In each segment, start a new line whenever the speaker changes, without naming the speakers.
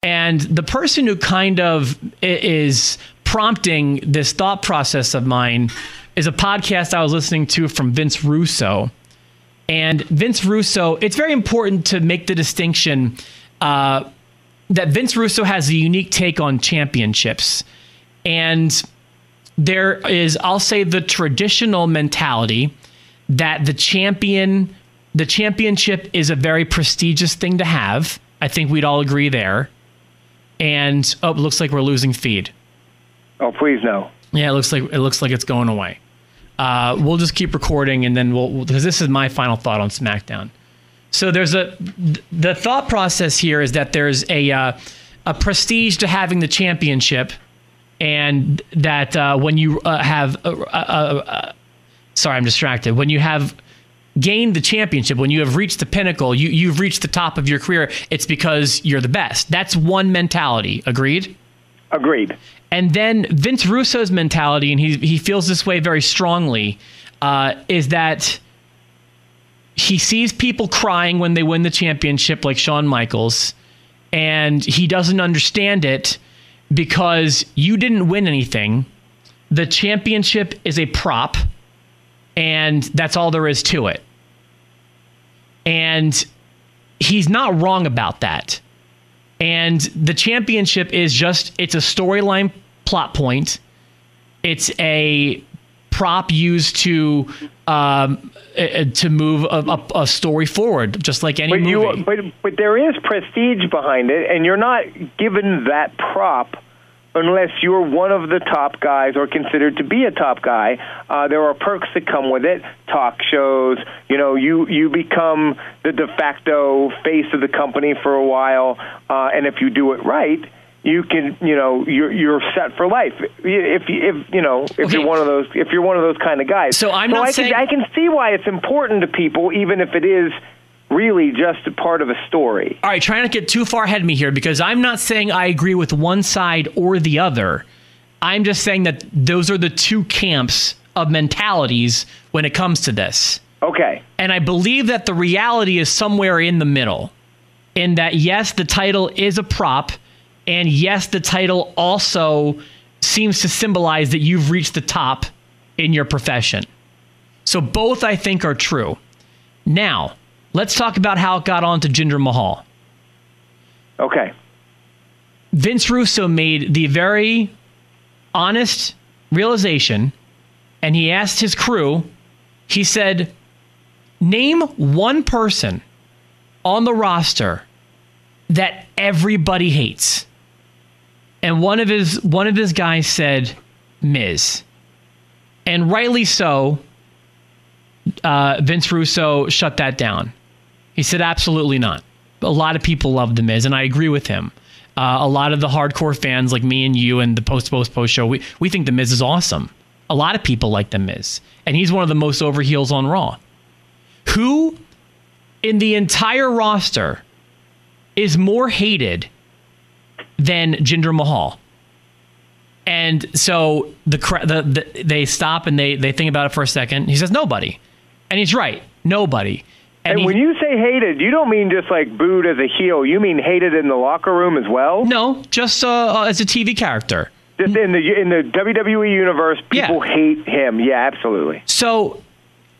And the person who kind of is prompting this thought process of mine is a podcast I was listening to from Vince Russo. And Vince Russo, it's very important to make the distinction that Vince Russo has a unique take on championships. And there is, I'll say, the traditional mentality that the championship is a very prestigious thing to have. I think we'd all agree there. And it looks like we're losing feed.
Oh, please no.
Yeah, it looks like it's going away. We'll just keep recording, and then because this is my final thought on SmackDown. So there's the thought process here is that there's a prestige to having the championship, and that when you have sorry, I'm distracted. When you have gained the championship, when you have reached the pinnacle, you've reached the top of your career, it's because you're the best. That's one mentality. Agreed?
Agreed.
And then Vince Russo's mentality, and he feels this way very strongly, is that he sees people crying when they win the championship, like Shawn Michaels, and he doesn't understand it because you didn't win anything. The championship is a prop, and that's all there is to it. And he's not wrong about that. And the championship is it's a storyline plot point. It's a prop used to move a story forward, just like any movie.
But there is prestige behind it, and you're not given that prop unless you're one of the top guys or considered to be a top guy. There are perks that come with it. Talk shows, you become the de facto face of the company for a while, and if you do it right, you can, you're set for life. If you're one of those kind of guys.
So I
can see why it's important to people, even if it is really just a part of a story.
All right, try not to get too far ahead of me here, because I'm not saying I agree with one side or the other. I'm just saying that those are the two camps of mentalities when it comes to this.
Okay.
And I believe that the reality is somewhere in the middle, in that, yes, the title is a prop, and yes, the title also seems to symbolize that you've reached the top in your profession. So both, I think, are true. Now, let's talk about how it got on to Jinder Mahal.
Okay.
Vince Russo made the very honest realization, and he asked his crew, he said, name one person on the roster that everybody hates. And one of his guys said, Miz. And rightly so, Vince Russo shut that down. He said, absolutely not. A lot of people love The Miz, and I agree with him. A lot of the hardcore fans like me and you and the post show, we think The Miz is awesome. A lot of people like The Miz, and he's one of the most over heels on Raw. Who in the entire roster is more hated than Jinder Mahal? And so they stop and they think about it for a second. He says, nobody. And he's right. Nobody.
And when you say hated, you don't mean just like booed as a heel. You mean hated in the locker room as well?
No, just as a TV character.
Just in the WWE universe, people hate him. Yeah, absolutely.
So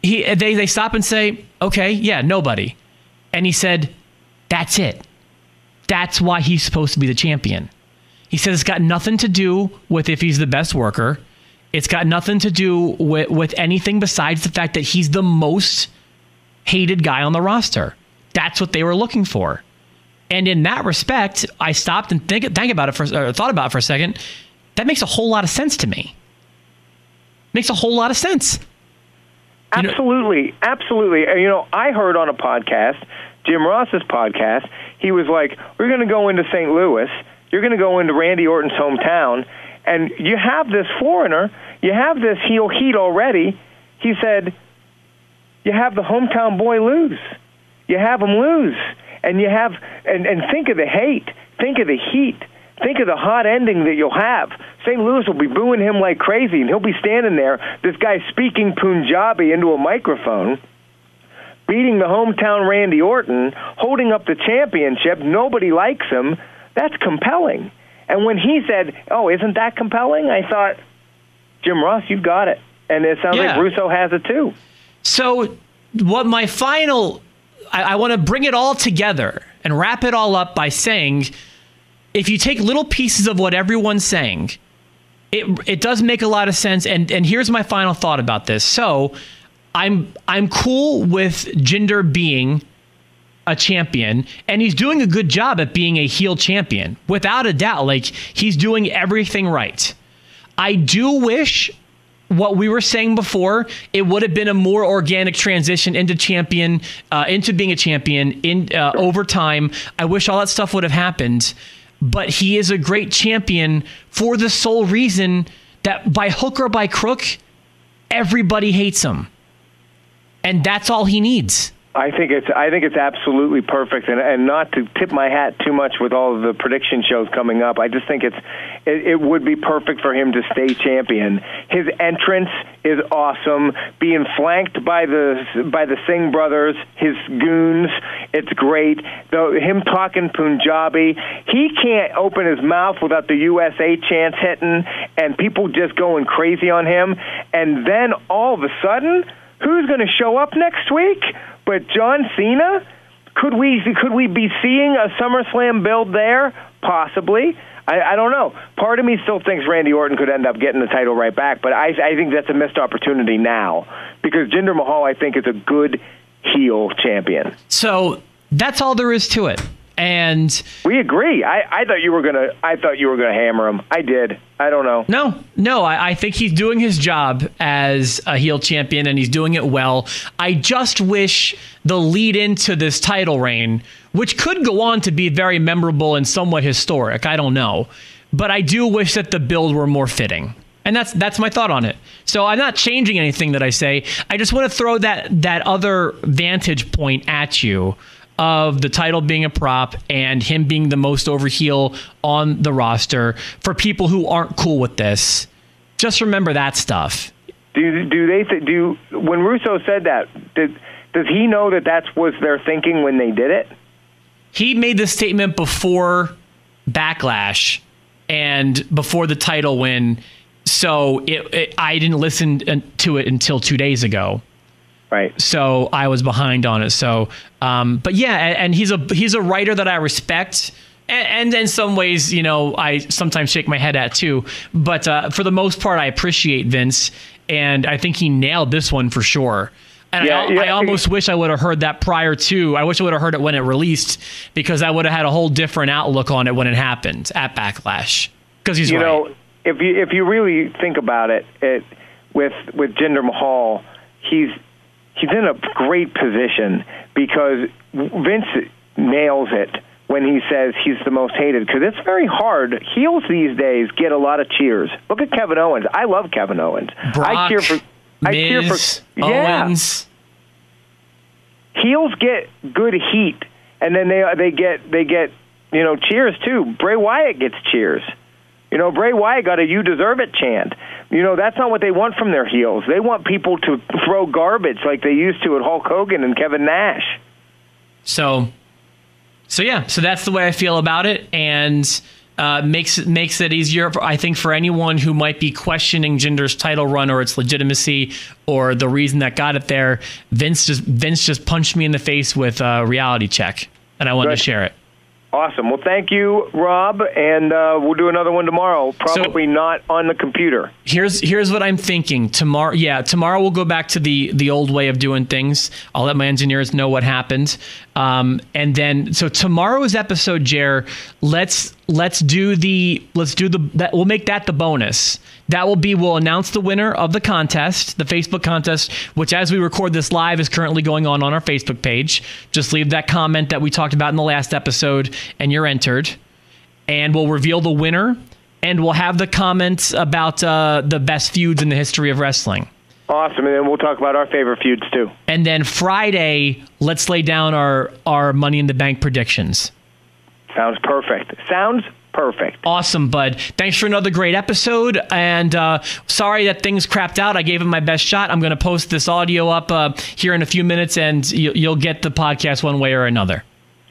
they stop and say, okay, yeah, nobody. And he said, that's it. That's why he's supposed to be the champion. He says it's got nothing to do with if he's the best worker. It's got nothing to do with anything besides the fact that he's the most hated guy on the roster. That's what they were looking for. And in that respect, I stopped and thought about it for a second. That makes a whole lot of sense to me. Makes a whole lot of sense.
Absolutely. Absolutely. I heard on a podcast, Jim Ross's podcast, he was like, we're going to go into St. Louis. You're going to go into Randy Orton's hometown, and you have this foreigner, you have this heel heat already. He said, you have the hometown boy lose. You have him lose. And you have, and think of the hate, think of the heat, think of the hot ending that you'll have. St. Louis will be booing him like crazy, and he'll be standing there, this guy speaking Punjabi into a microphone, beating the hometown Randy Orton, holding up the championship. Nobody likes him. that's compelling. And when he said, oh, isn't that compelling? I thought, Jim Ross, you've got it. And it sounds like Russo has it too.
So what my final, I want to bring it all together and wrap it all up by saying, if you take little pieces of what everyone's saying, it does make a lot of sense. And here's my final thought about this. So I'm cool with Jinder being a champion, and he's doing a good job at being a heel champion, without a doubt. Like, he's doing everything right. I do wish, what we were saying before, it would have been a more organic transition into being a champion over time. I wish all that stuff would have happened, but he is a great champion for the sole reason that by hook or by crook, everybody hates him. And that's all he needs.
I think it's absolutely perfect, and not to tip my hat too much with all of the prediction shows coming up. I just think it would be perfect for him to stay champion. His entrance is awesome. Being flanked by the Singh brothers, his goons, it's great. Him talking Punjabi, he can't open his mouth without the USA chants hitting and people just going crazy on him. And then all of a sudden, who's going to show up next week? But John Cena? Could we be seeing a SummerSlam build there? Possibly. I don't know. Part of me still thinks Randy Orton could end up getting the title right back, but I think that's a missed opportunity now, because Jinder Mahal, I think, is a good heel champion.
So that's all there is to it. And
we agree. I thought you were gonna hammer him. I did. I don't know.
No. I think he's doing his job as a heel champion, and he's doing it well. I just wish the lead into this title reign, which could go on to be very memorable and somewhat historic, I don't know, but I do wish that the build were more fitting. And that's my thought on it. So I'm not changing anything that I say. I just want to throw that other vantage point at you, of the title being a prop and him being the most over heel on the roster. For people who aren't cool with this, just remember that stuff.
When Russo said that, does he know that was their thinking when they did it?
He made this statement before Backlash and before the title win, so I didn't listen to it until 2 days ago.
Right.
So I was behind on it. So, but yeah, and he's a writer that I respect, and in some ways, I sometimes shake my head at too. But for the most part, I appreciate Vince, and I think he nailed this one for sure. And I almost wish I would have heard that prior to. I wish I would have heard it when it released, because I would have had a whole different outlook on it when it happened at Backlash. Because he's right.
If you really think about it, with Jinder Mahal, he's in a great position, because Vince nails it when he says he's the most hated, because it's very hard. Heels these days get a lot of cheers. Look at Kevin Owens. I love Kevin Owens.
Brock,
I cheer for
Owens.
Heels get good heat, and then they get cheers too. Bray Wyatt gets cheers. Bray Wyatt got a "You deserve it" chant. That's not what they want from their heels. They want people to throw garbage like they used to at Hulk Hogan and Kevin Nash.
So that's the way I feel about it, and makes it easier, I think, for anyone who might be questioning Jinder's title run or its legitimacy or the reason that got it there. Vince just punched me in the face with a reality check, and I wanted to share it.
Awesome. Well, thank you, Rob, and we'll do another one tomorrow. Probably not on the computer.
Here's what I'm thinking. Tomorrow we'll go back to the old way of doing things. I'll let my engineers know what happened. And then, so tomorrow's episode, Jer, we'll make that the bonus. We'll announce the winner of the contest, the Facebook contest, which, as we record this live, is currently going on our Facebook page. Just leave that comment that we talked about in the last episode, and you're entered. And we'll reveal the winner, and we'll have the comments about the best feuds in the history of wrestling.
Awesome, and then we'll talk about our favorite feuds too.
And then Friday, let's lay down our Money in the Bank predictions.
Sounds perfect.
Awesome, bud. Thanks for another great episode. And sorry that things crapped out. I gave it my best shot. I'm going to post this audio up here in a few minutes, and you'll get the podcast one way or another.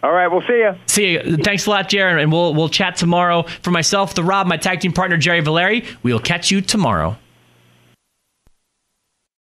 All right, we'll see you.
See you. Thanks a lot, Jared, and we'll chat tomorrow. For myself, The Rob, my tag team partner, Jerry Valeri, we'll catch you tomorrow.